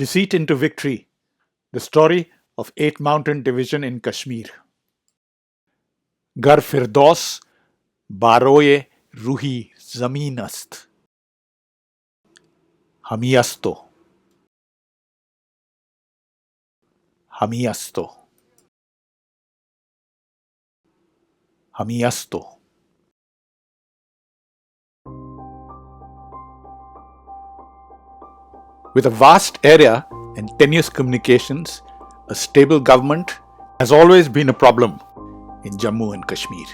Deceit into Victory, the story of 8 Mountain Division in Kashmir. Gar Firdaus baroye ruhi zameen ast. Hami asto. Hami asto. Hami asto. With a vast area and tenuous communications, a stable government has always been a problem in Jammu and Kashmir.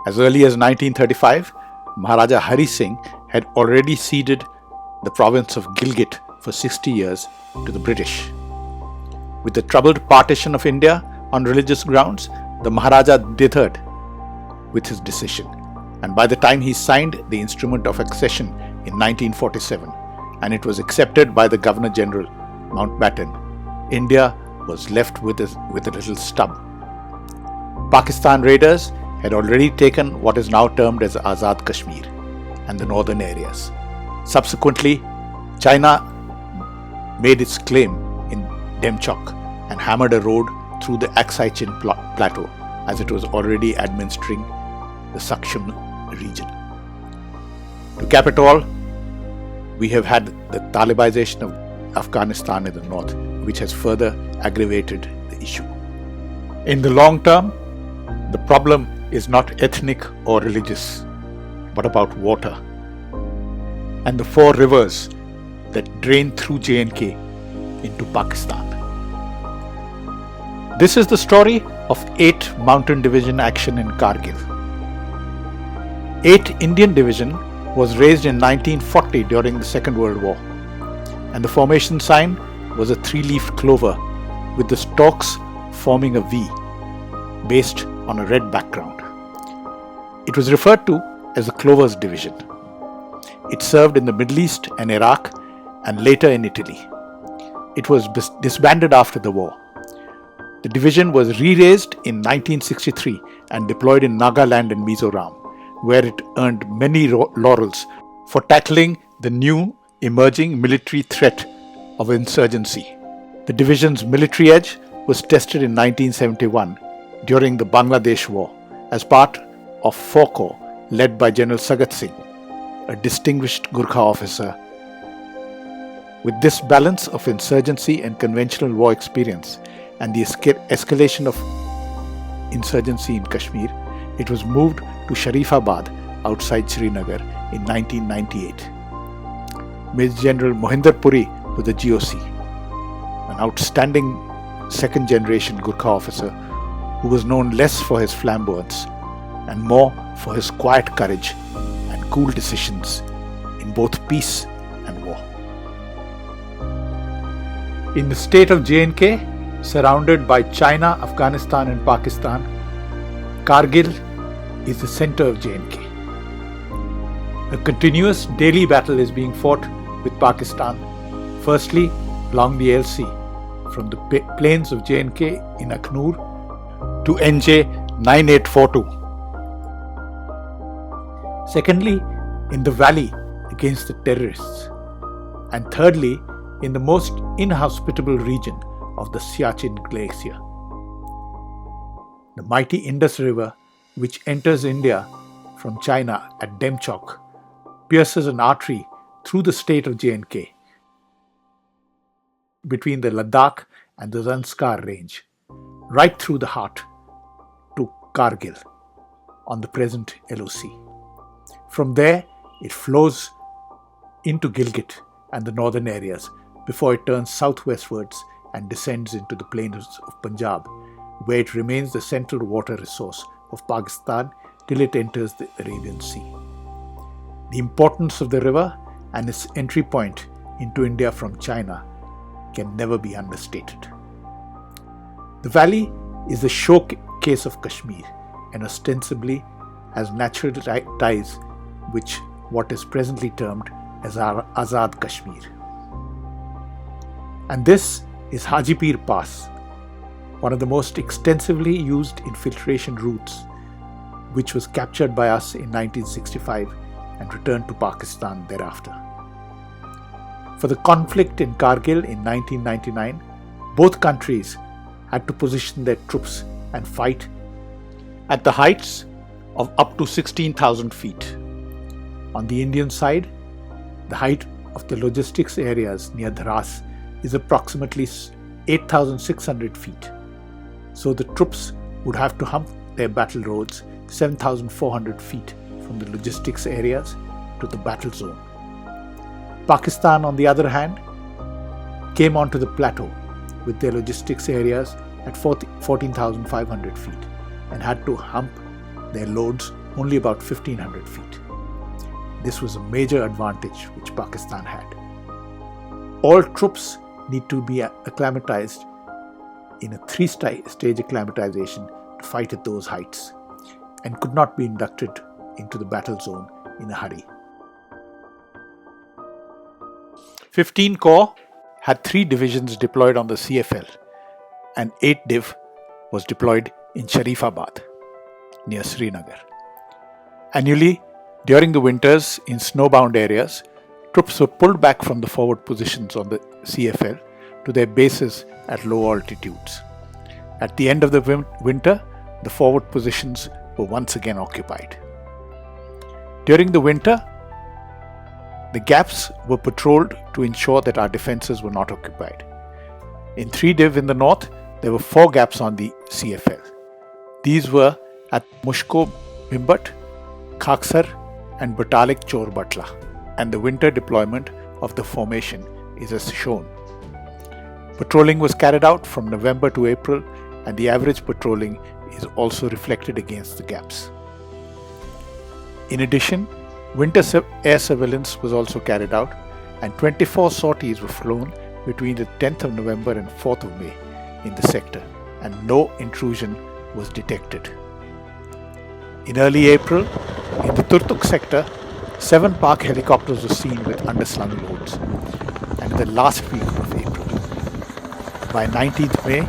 As early as 1935, Maharaja Hari Singh had already ceded the province of Gilgit for 60 years to the British. With the troubled partition of India on religious grounds, the Maharaja dithered with his decision, and by the time he signed the instrument of accession in 1947, and it was accepted by the Governor-General, Mountbatten, India was left with a little stub. Pakistan raiders had already taken what is now termed as Azad Kashmir and the northern areas. Subsequently, China made its claim in Demchok and hammered a road through the Aksai Chin plateau, as it was already administering the Saksham region. To cap it all, we have had the Talibization of Afghanistan in the north, which has further aggravated the issue. In the long term, the problem is not ethnic or religious, but about water and the 4 rivers that drain through J&K into Pakistan. This is the story of 8 Mountain Division action in Kargil. 8 Indian Division was raised in 1940 during the Second World War, and the formation sign was a 3-leaf clover with the stalks forming a V based on a red background. It was referred to as the Clovers Division. It served in the Middle East and Iraq and later in Italy. It was disbanded after the war. The division was re-raised in 1963 and deployed in Nagaland and Mizoram, where it earned many laurels for tackling the new emerging military threat of insurgency. The division's military edge was tested in 1971 during the Bangladesh War as part of 4 Corps led by General Sagat Singh, a distinguished Gurkha officer. With this balance of insurgency and conventional war experience and the escalation of insurgency in Kashmir, it was moved to Sharifabad outside Srinagar in 1998. Major General Mohinder Puri was the GOC, an outstanding second-generation Gurkha officer who was known less for his flamboyance and more for his quiet courage and cool decisions in both peace and war. In the state of J&K, surrounded by China, Afghanistan and Pakistan, Kargil is the center of J&K. A continuous daily battle is being fought with Pakistan, firstly along the LC from the plains of J&K in Akhnur to NJ 9842. Secondly, in the valley against the terrorists. And thirdly, in the most inhospitable region of the Siachen Glacier. The mighty Indus River, which enters India from China at Demchok, pierces an artery through the state of J&K between the Ladakh and the Zanskar range, right through the heart to Kargil on the present LOC. From there, it flows into Gilgit and the northern areas before it turns southwestwards and descends into the plains of Punjab, where it remains the central water resource of Pakistan till it enters the Arabian Sea. The importance of the river and its entry point into India from China can never be understated. The valley is the showcase of Kashmir and ostensibly has natural ties with what is presently termed as Azad Kashmir. And this is Hajipir Pass, one of the most extensively used infiltration routes, which was captured by us in 1965 and returned to Pakistan thereafter. For the conflict in Kargil in 1999, both countries had to position their troops and fight at the heights of up to 16,000 feet. On the Indian side, the height of the logistics areas near Dras is approximately 8,600 feet. So the troops would have to hump their battle roads 7,400 feet from the logistics areas to the battle zone. Pakistan, on the other hand, came onto the plateau with their logistics areas at 14,500 feet and had to hump their loads only about 1,500 feet. This was a major advantage which Pakistan had. All troops need to be acclimatized in a 3-stage acclimatization to fight at those heights and could not be inducted into the battle zone in a hurry. 15 Corps had 3 divisions deployed on the CFL and 8 Div was deployed in Sharifabad near Srinagar. Annually, during the winters in snowbound areas, troops were pulled back from the forward positions on the CFL to their bases at low altitudes. At the end of the winter, the forward positions were once again occupied. During the winter, the gaps were patrolled to ensure that our defences were not occupied. In 3 Div in the north, there were 4 gaps on the CFL. These were at Mushko Bimbat, Khaksar and Batalik Chor Batla, and the winter deployment of the formation is as shown. Patrolling was carried out from November to April, and the average patrolling is also reflected against the gaps. In addition, winter air surveillance was also carried out, and 24 sorties were flown between the 10th of November and 4th of May in the sector, and no intrusion was detected. In early April, in the Turtuk sector, 7 Pak helicopters were seen with underslung loads, and in the last week of April. By 19th May,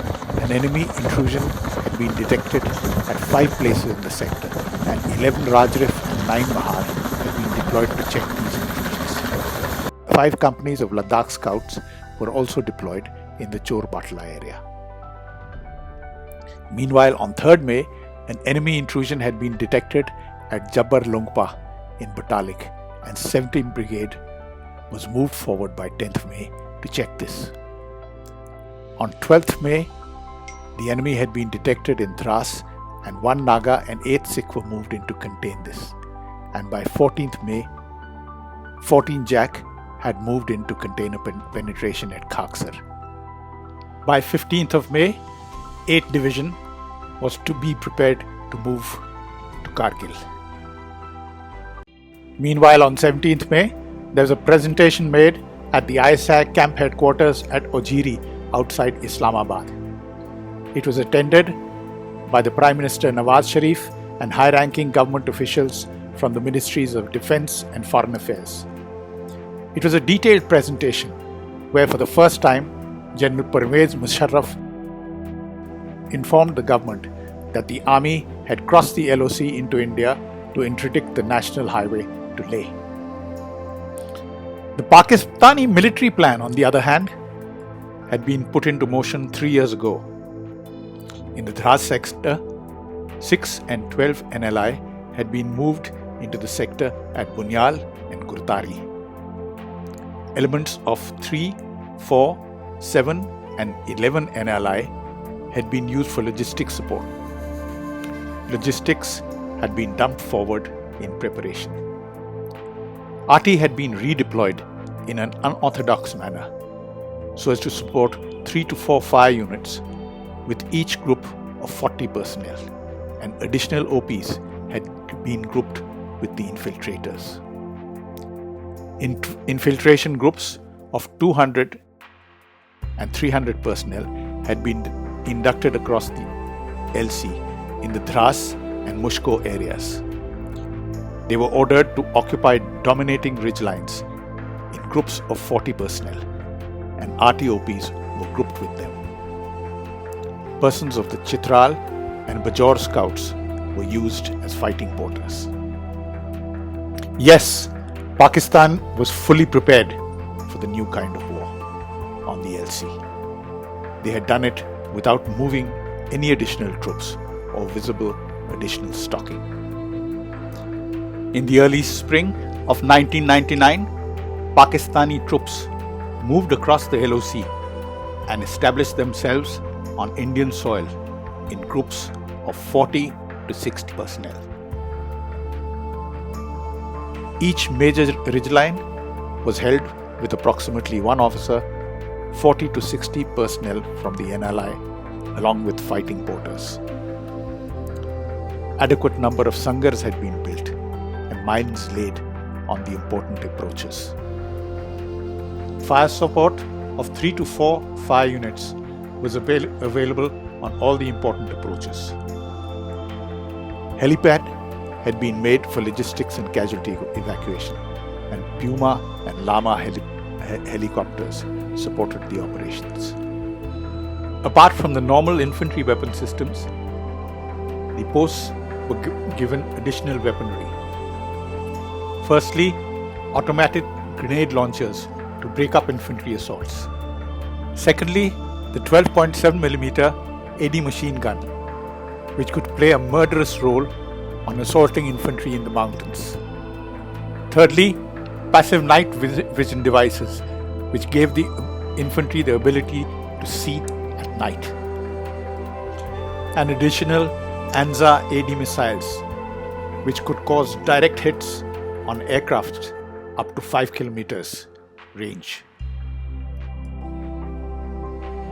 an enemy intrusion had been detected at 5 places in the sector, and 11 Rajrif and 9 Mahar had been deployed to check these intrusions. 5 companies of Ladakh Scouts were also deployed in the Chor Batla area. Meanwhile, on 3rd May, an enemy intrusion had been detected at Jabbar Longpa in Batalik, and 17th Brigade was moved forward by 10th May to check this. On 12th May, the enemy had been detected in Dras, and 1 Naga and 8 Sikh were moved in to contain this. And by 14th May, 14 Jack had moved in to contain a penetration at Khaksar. By 15th of May, 8th Division was to be prepared to move to Kargil. Meanwhile, on 17th May, there was a presentation made at the ISAC camp headquarters at Ojiri outside Islamabad. It was attended by the Prime Minister Nawaz Sharif and high-ranking government officials from the Ministries of Defence and Foreign Affairs. It was a detailed presentation where for the first time General Pervez Musharraf informed the government that the army had crossed the LOC into India to interdict the national highway to Leh. The Pakistani military plan, on the other hand, had been put into motion 3 years ago. In the Dras sector, 6 and 12 NLI had been moved into the sector at Bunyal and Gurtari. Elements of 3, 4, 7 and 11 NLI had been used for logistics support. Logistics had been dumped forward in preparation. RT had been redeployed in an unorthodox manner so as to support 3 to 4 fire units with each group of 40 personnel, and additional OPs had been grouped with the infiltrators. Infiltration groups of 200 and 300 personnel had been inducted across the LC in the Dras and Mushko areas. They were ordered to occupy dominating ridge lines in groups of 40 personnel, and RTOPs were grouped with them. Persons of the Chitral and Bajor scouts were used as fighting porters. Yes, Pakistan was fully prepared for the new kind of war on the LC. They had done it without moving any additional troops or visible additional stocking. In the early spring of 1999, Pakistani troops moved across the LOC and established themselves on Indian soil in groups of 40 to 60 personnel. Each major ridgeline was held with approximately one officer, 40 to 60 personnel from the NLI, along with fighting porters. Adequate number of sangars had been built and mines laid on the important approaches. Fire support of 3 to 4 fire units was available on all the important approaches. Helipad had been made for logistics and casualty evacuation, and Puma and Lama helicopters supported the operations. Apart from the normal infantry weapon systems, the posts were given additional weaponry. Firstly, automatic grenade launchers to break up infantry assaults. Secondly, the 12.7mm AD machine gun, which could play a murderous role on assaulting infantry in the mountains. Thirdly, passive night vision devices, which gave the infantry the ability to see at night. And additional ANZA AD missiles, which could cause direct hits on aircraft up to 5 kilometers range.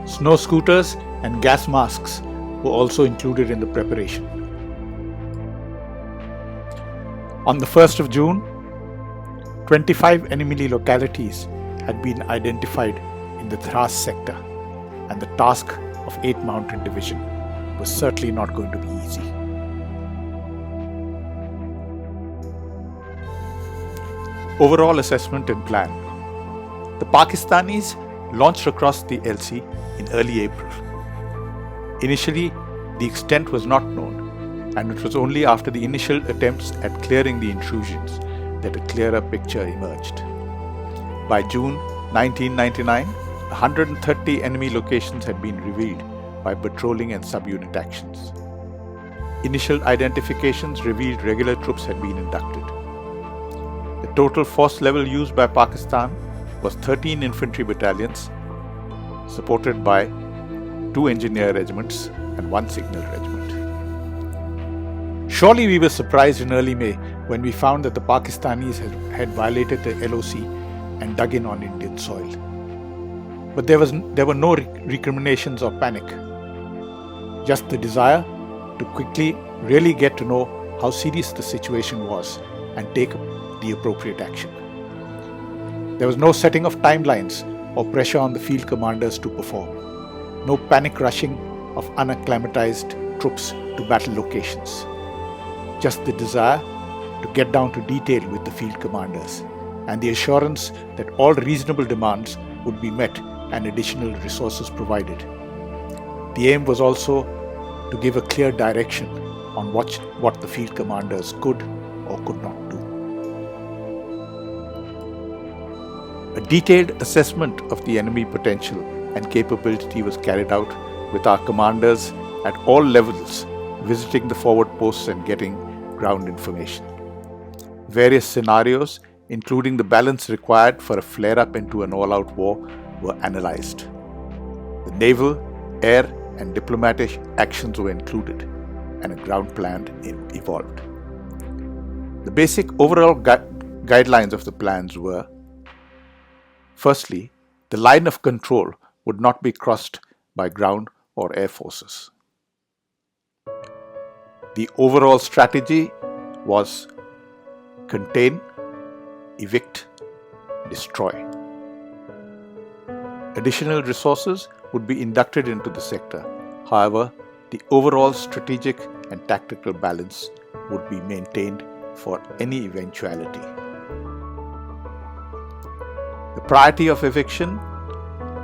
Snow scooters and gas masks were also included in the preparation. On the 1st of June, 25 enemy localities had been identified in the Thras sector, and the task of 8th Mountain Division was certainly not going to be easy. Overall assessment and plan. The Pakistanis launched across the LC in early April. Initially, the extent was not known, and it was only after the initial attempts at clearing the intrusions that a clearer picture emerged. By June 1999, 130 enemy locations had been revealed by patrolling and subunit actions. Initial identifications revealed regular troops had been inducted. The total force level used by Pakistan was 13 infantry battalions, supported by 2 engineer regiments and 1 signal regiment. Surely we were surprised in early May when we found that the Pakistanis had violated the LOC and dug in on Indian soil. But there were no recriminations or panic, just the desire to quickly really get to know how serious the situation was and take the appropriate action. There was no setting of timelines or pressure on the field commanders to perform. No panic rushing of unacclimatized troops to battle locations. Just the desire to get down to detail with the field commanders and the assurance that all reasonable demands would be met and additional resources provided. The aim was also to give a clear direction on what the field commanders could or could not do. A detailed assessment of the enemy potential and capability was carried out with our commanders at all levels, visiting the forward posts and getting ground information. Various scenarios, including the balance required for a flare-up into an all-out war, were analyzed. The naval, air, and diplomatic actions were included, and a ground plan evolved. The basic overall guidelines of the plans were: firstly, the line of control would not be crossed by ground or air forces. The overall strategy was contain, evict, destroy. Additional resources would be inducted into the sector. However, the overall strategic and tactical balance would be maintained for any eventuality. The priority of eviction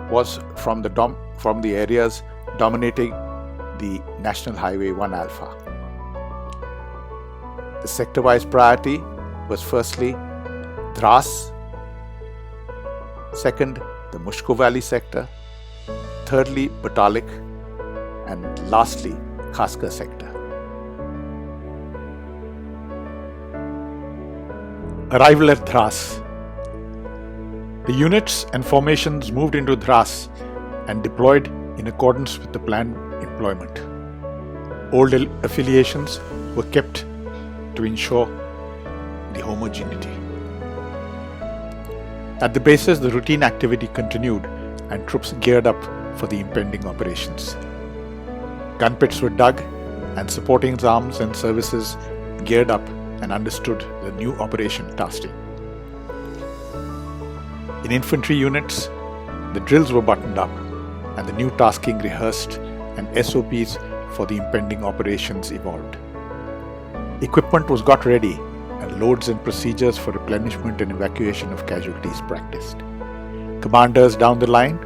was from the areas dominating the National Highway 1 Alpha. The sector-wise priority was firstly Thras, Second, the Mushko Valley sector. Thirdly, Batalik. And lastly, Khaskar sector. Arrival at Dras. The units and formations moved into Dras and deployed in accordance with the planned employment. Old affiliations were kept to ensure the homogeneity. At the bases, the routine activity continued and troops geared up for the impending operations. Gun pits were dug and supporting arms and services geared up and understood the new operation tasking. In infantry units, the drills were buttoned up and the new tasking rehearsed and SOPs for the impending operations evolved. Equipment was got ready and loads and procedures for replenishment and evacuation of casualties practiced. Commanders down the line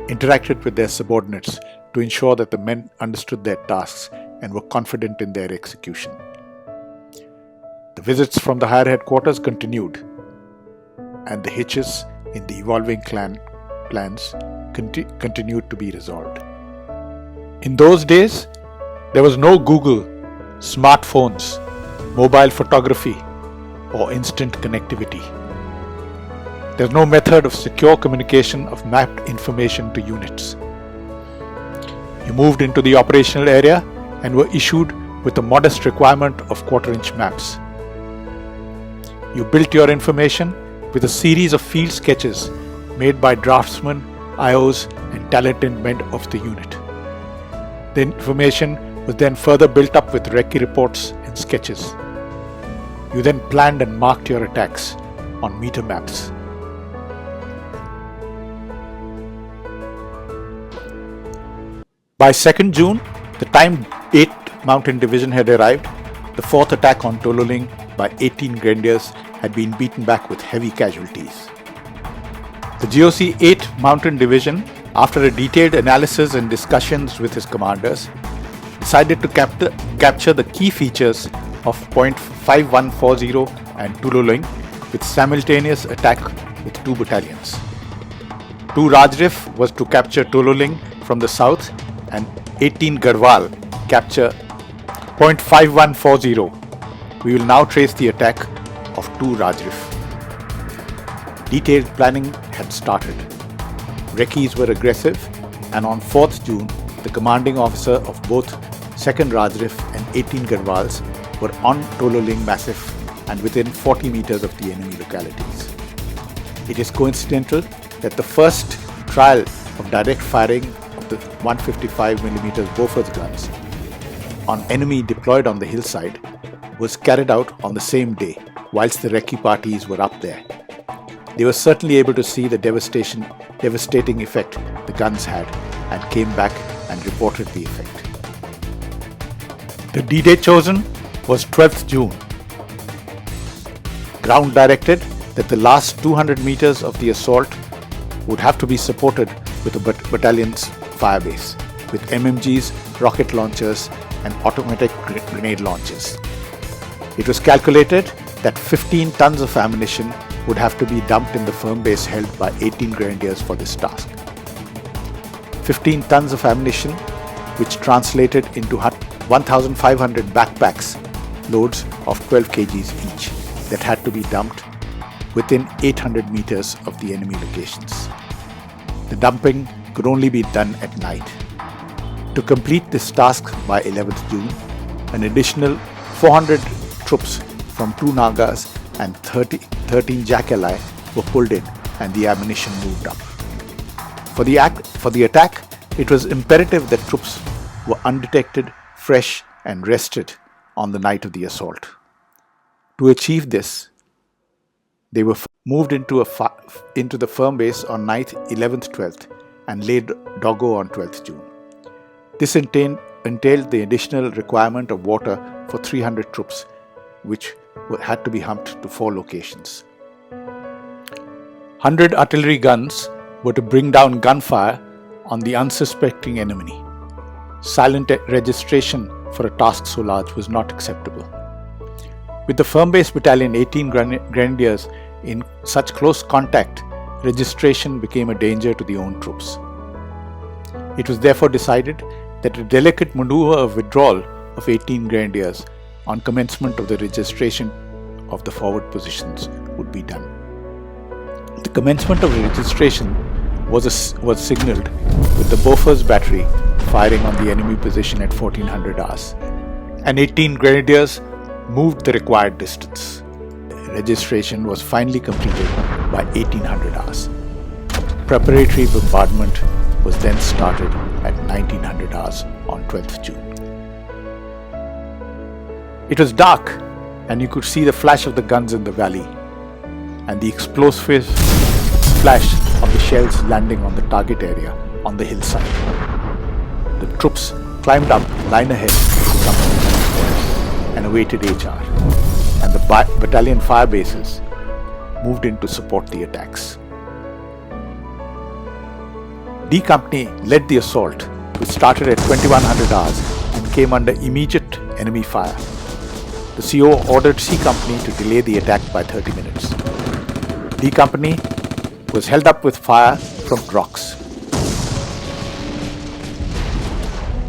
interacted with their subordinates to ensure that the men understood their tasks and were confident in their execution. The visits from the higher headquarters continued, and the hitches in the evolving plans continued to be resolved. In those days, there was no Google, smartphones, mobile photography, or instant connectivity. There was no method of secure communication of mapped information to units. You moved into the operational area and were issued with a modest requirement of quarter-inch maps. You built your information with a series of field sketches made by draftsmen, IOs, and talented men of the unit. The information was then further built up with recce reports and sketches. You then planned and marked your attacks on meter maps. By 2nd June, the time 8th Mountain Division had arrived, the 4th attack on Tololing by 18 Grenadiers had been beaten back with heavy casualties. The GOC 8th Mountain Division, after a detailed analysis and discussions with his commanders, decided to capture the key features of Point 5140 and Tololing with simultaneous attack with 2 battalions. 2 Rajrif was to capture Tololing from the south and 18 Garhwal capture Point 5140. We will now trace the attack of 2 Rajrif. Detailed planning had started. Recce's were aggressive, and on 4th June, the commanding officer of both 2nd Rajrif and 18 Garhwals were on Tololing Massif and within 40 meters of the enemy localities. It is coincidental that the first trial of direct firing of the 155mm Bofors guns on enemy deployed on the hillside was carried out on the same day, whilst the recce parties were up there. They were certainly able to see the devastating effect the guns had and came back and reported the effect. The D-Day chosen was 12th June. Ground directed that the last 200 meters of the assault would have to be supported with a battalion's firebase, with MMGs, rocket launchers and automatic grenade launchers. It was calculated that 15 tons of ammunition would have to be dumped in the firm base held by 18 Grenadiers for this task. 15 tons of ammunition, which translated into 1,500 backpacks, loads of 12 kgs each, that had to be dumped within 800 meters of the enemy locations. The dumping could only be done at night. To complete this task by 11th June, an additional 400 troops from 2 Nagas and 13 Jacali were pulled in and the ammunition moved up. For the attack, it was imperative that troops were undetected, fresh and rested on the night of the assault. To achieve this, they were moved into the firm base on 9th, 11th, 12th and laid doggo on 12th June. This entailed the additional requirement of water for 300 troops, which had to be humped to 4 locations. 100 artillery guns were to bring down gunfire on the unsuspecting enemy. Silent registration for a task so large was not acceptable. With the firm base battalion 18 Grenadiers in such close contact, registration became a danger to the own troops. It was therefore decided that a delicate maneuver of withdrawal of 18 grenadiers on commencement of the registration of the forward positions would be done. The commencement of the registration was signalled with the Bofors battery firing on the enemy position at 1400 hours, and 18 grenadiers moved the required distance. Registration was finally completed by 1800 hours. Preparatory bombardment was then started at 1900 hours on 12th June. It was dark and you could see the flash of the guns in the valley and the explosive flash of the shells landing on the target area on the hillside. The troops climbed up line ahead to company and awaited HR, and the battalion fire bases moved in to support the attacks. D Company led the assault, which started at 2100 hours and came under immediate enemy fire. The CO ordered C Company to delay the attack by 30 minutes. D Company was held up with fire from rocks.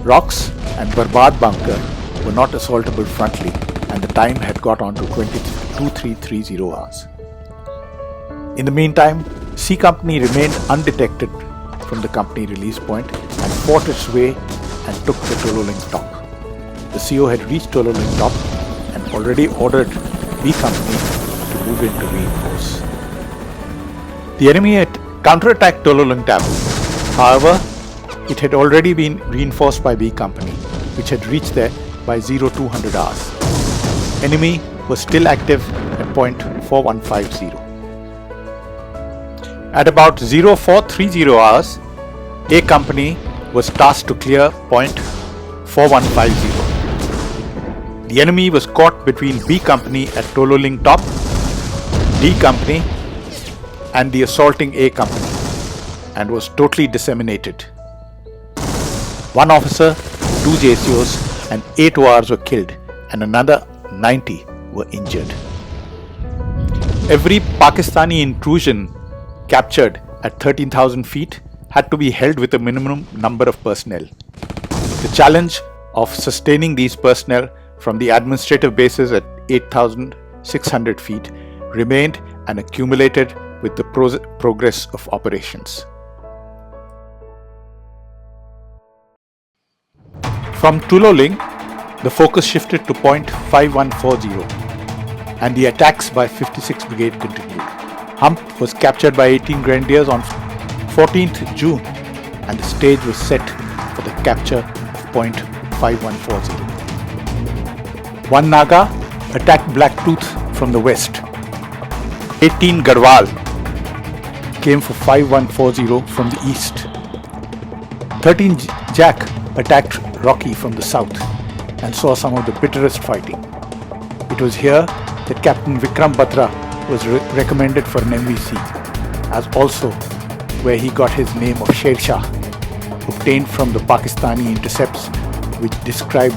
Rocks and Barbad bunker were not assaultable frontally, and the time had got on to 2330 hours. In the meantime, C Company remained undetected from the company release point and fought its way and took the Tololing top. The CO had reached Tololing top and already ordered B Company to move in to reinforce. The enemy had counterattacked Tololing Tap. However, it had already been reinforced by B Company, which had reached there by 0200 hours. Enemy was still active at point 4150. At about 0430 hours, A Company was tasked to clear point 4150. The enemy was caught between B Company at Tololing Top, D Company and the assaulting A Company, and was totally disseminated. One officer, 2 JCOs and 8 ORs were killed and another 90 were injured. Every Pakistani intrusion captured at 13,000 feet had to be held with a minimum number of personnel. The challenge of sustaining these personnel from the administrative bases at 8,600 feet remained and accumulated with the progress of operations. From Tololing, the focus shifted to point 5140 and the attacks by 56th Brigade continued. Hump was captured by 18 Grenadiers on 14th June and the stage was set for the capture of point 5140. One Naga attacked Blacktooth from the west. 18 Garhwal came for 5140 from the east. 13 Jack attacked Rocky from the south and saw some of the bitterest fighting. It was here that Captain Vikram Batra was recommended for an MVC, as also where he got his name of Sher Shah, obtained from the Pakistani intercepts which described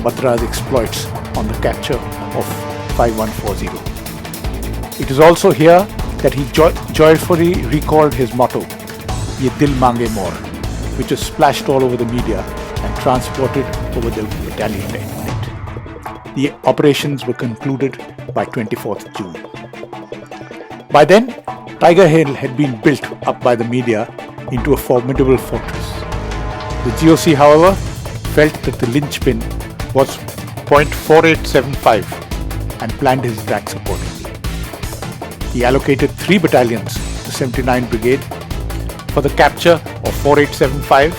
Batra's exploits on the capture of 5140. It is also here that he joyfully recalled his motto, Ye Dil Mange More, which was splashed all over the media and transported over the battalion net. The operations were concluded by 24th June. By then, Tiger Hill had been built up by the media into a formidable fortress. The GOC, however, felt that the linchpin was point 4875 and planned his attacks accordingly. He allocated 3 battalions to 79 Brigade for the capture of 4875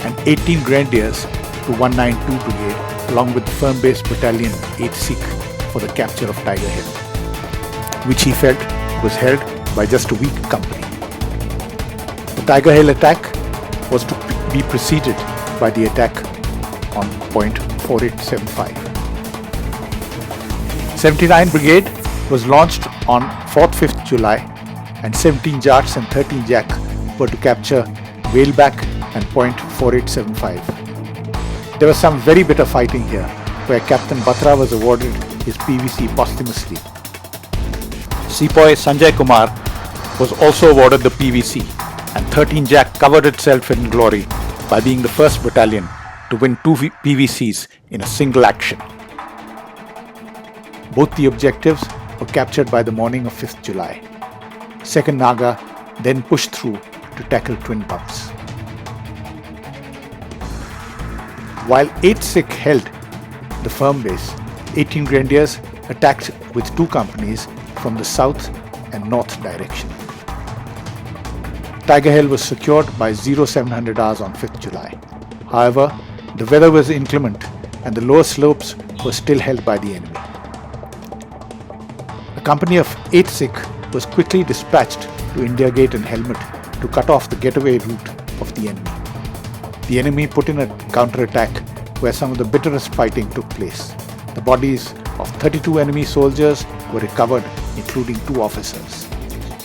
and 18 Grenadiers to 192 Brigade along with the firm-based battalion 8 Sikh for the capture of Tiger Hill, which he felt was held by just a weak company. The Tiger Hill attack was to be preceded by the attack on point 4875. 79 Brigade was launched on 4th-5th July and 17 Jats and 13 Jack were to capture Whaleback and point 4875. There was some very bitter fighting here, where Captain Batra was awarded his PVC posthumously. Sepoy Sanjay Kumar was also awarded the PVC, and 13 Jack covered itself in glory by being the first battalion to win 2 PVCs in a single action. Both the objectives were captured by the morning of 5th July. 2nd Naga then pushed through to tackle twin pumps. While 8th Sikh held the firm base, 18 Grenadiers attacked with 2 companies from the south and north direction. Tiger Hill was secured by 0700 hours on 5th July. However, the weather was inclement and the lower slopes were still held by the enemy. A company of 8th Sikh was quickly dispatched to India Gate and Helmet to cut off the getaway route of the enemy. The enemy put in a counterattack where some of the bitterest fighting took place. The bodies of 32 enemy soldiers were recovered, including 2 officers.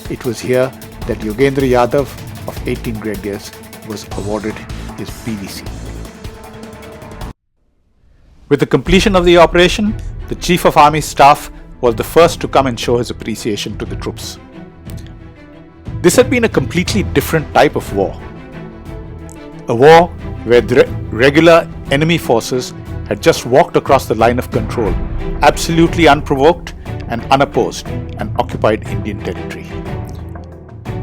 It was here that Yogendra Yadav of 18 Grenadiers was awarded his PVC. With the completion of the operation, the Chief of Army Staff was the first to come and show his appreciation to the troops. This had been a completely different type of war. A war where the regular enemy forces had just walked across the line of control, absolutely unprovoked and unopposed, and occupied Indian territory.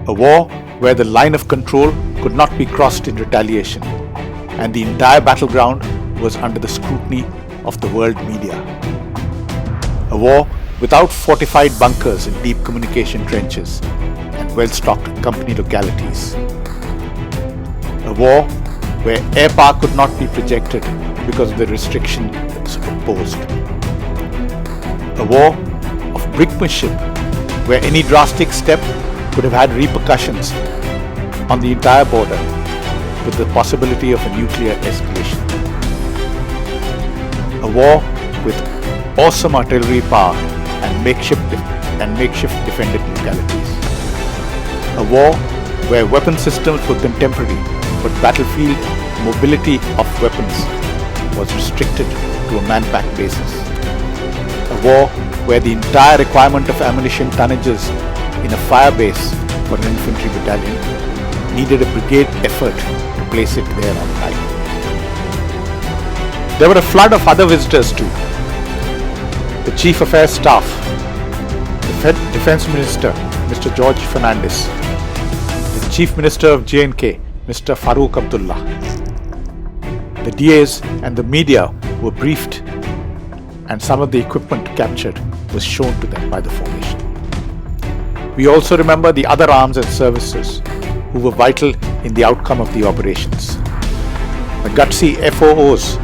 A war where the line of control could not be crossed in retaliation, and the entire battleground was under the scrutiny of the world media. A war without fortified bunkers and deep communication trenches and well-stocked company localities. A war where air power could not be projected because of the restrictions imposed. A war of brinkmanship where any drastic step could have had repercussions on the entire border, with the possibility of a nuclear escalation. A war with awesome artillery power and makeshift defended localities. A war where weapon systems were contemporary, but battlefield mobility of weapons was restricted to a man-packed basis. A war where the entire requirement of ammunition tonnages in a fire base for an infantry battalion needed a brigade effort to place it there on time. There were a flood of other visitors too. The Chief of Air Staff, the Defence Minister, Mr. George Fernandes, the Chief Minister of J&K, Mr. Farooq Abdullah. The DAs and the media were briefed, and some of the equipment captured was shown to them by the formation. We also remember the other arms and services who were vital in the outcome of the operations. The gutsy FOOs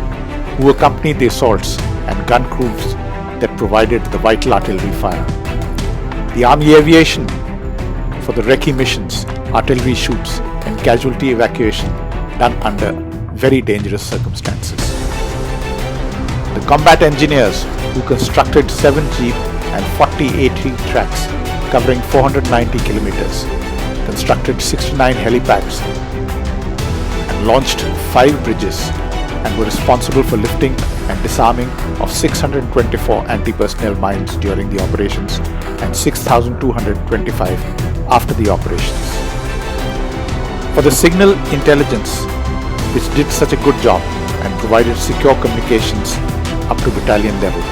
who accompanied the assaults and gun crews that provided the vital artillery fire. The Army Aviation for the recce missions, artillery shoots and casualty evacuation done under very dangerous circumstances. The combat engineers who constructed 7 jeep and 40 AT tracks covering 490 kilometers, constructed 69 helipads and launched 5 bridges, and were responsible for lifting and disarming of 624 anti-personnel mines during the operations and 6,225 after the operations. For the signal intelligence, which did such a good job and provided secure communications up to battalion level.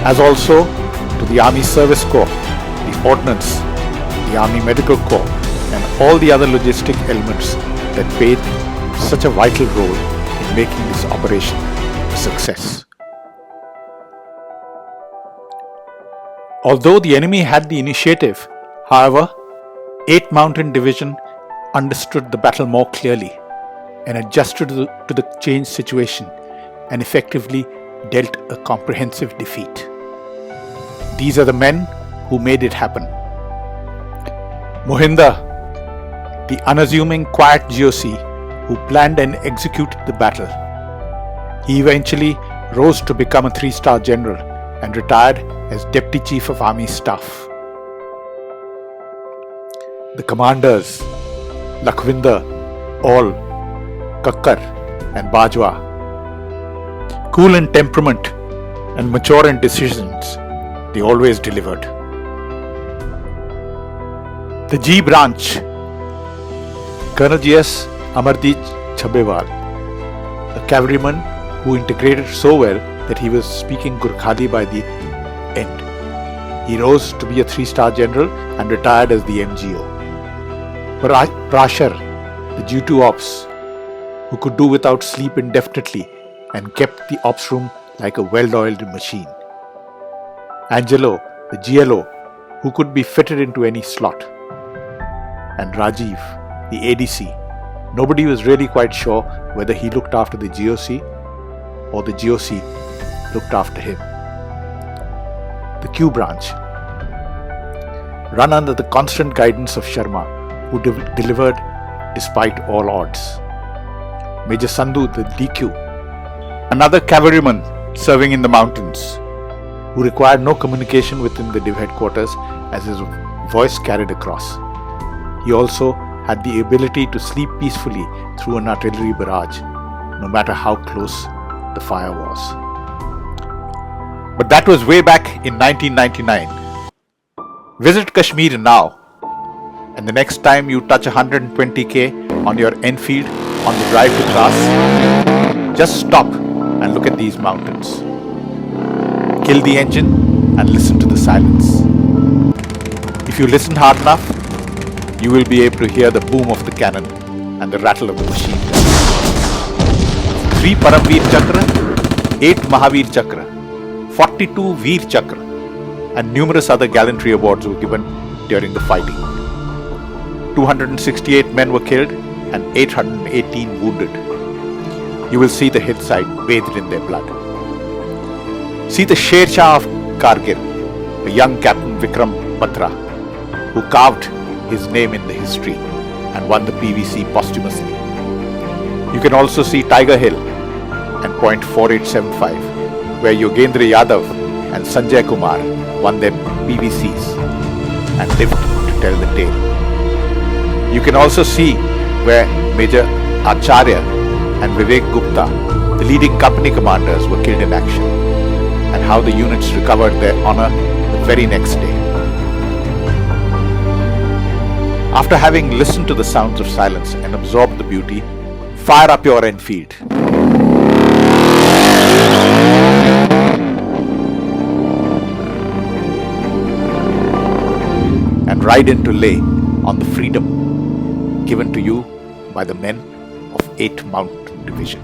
As also to the Army Service Corps, the Ordnance, the Army Medical Corps, and all the other logistic elements that played such a vital role in making this operation a success. Although the enemy had the initiative, however, 8th Mountain Division understood the battle more clearly and adjusted to the changed situation and effectively dealt a comprehensive defeat. These are the men who made it happen. Mohinder, the unassuming quiet GOC who planned and executed the battle. He eventually rose to become a 3-star general and retired as Deputy Chief of Army Staff. The commanders, Lakhvinder, Aul, Kakkar and Bajwa, cool in temperament and mature in decisions, they always delivered. The G branch. Colonel G.S. Amardeep Chabbewal, a cavalryman who integrated so well that he was speaking Gurkhali by the end. He rose to be a 3-star general and retired as the MGO. Prashar, the G2 ops, who could do without sleep indefinitely and kept the ops room like a well-oiled machine. Angelo, the GLO, who could be fitted into any slot. And Rajiv, the ADC. Nobody was really quite sure whether he looked after the GOC or the GOC looked after him. The Q branch, run under the constant guidance of Sharma, who delivered despite all odds. Major Sandhu, the DQ, another cavalryman serving in the mountains, who required no communication within the div headquarters as his voice carried across. He also had the ability to sleep peacefully through an artillery barrage, no matter how close the fire was. But that was way back in 1999. Visit Kashmir now, and the next time you touch 120k on your Enfield on the drive to class, just stop and look at these mountains. Kill the engine and listen to the silence. If you listen hard enough, you will be able to hear the boom of the cannon and the rattle of the machine gun. 3 Paramveer Chakra, 8 Mahavir Chakra, 42 Veer Chakra, and numerous other gallantry awards were given during the fighting. 268 men were killed and 818 wounded. You will see the hillside bathed in their blood. See the Sher Shah of Kargil, a young Captain Vikram Batra, who carved his name in the history and won the PVC posthumously. You can also see Tiger Hill and point .4875, where Yogendra Yadav and Sanjay Kumar won their PVCs and lived to tell the tale. You can also see where Major Acharya and Vivek Gupta, the leading company commanders, were killed in action, and how the units recovered their honor the very next day. After having listened to the sounds of silence and absorbed the beauty, fire up your Enfield. And ride into Leh on the freedom given to you by the men of 8th Mountain Division.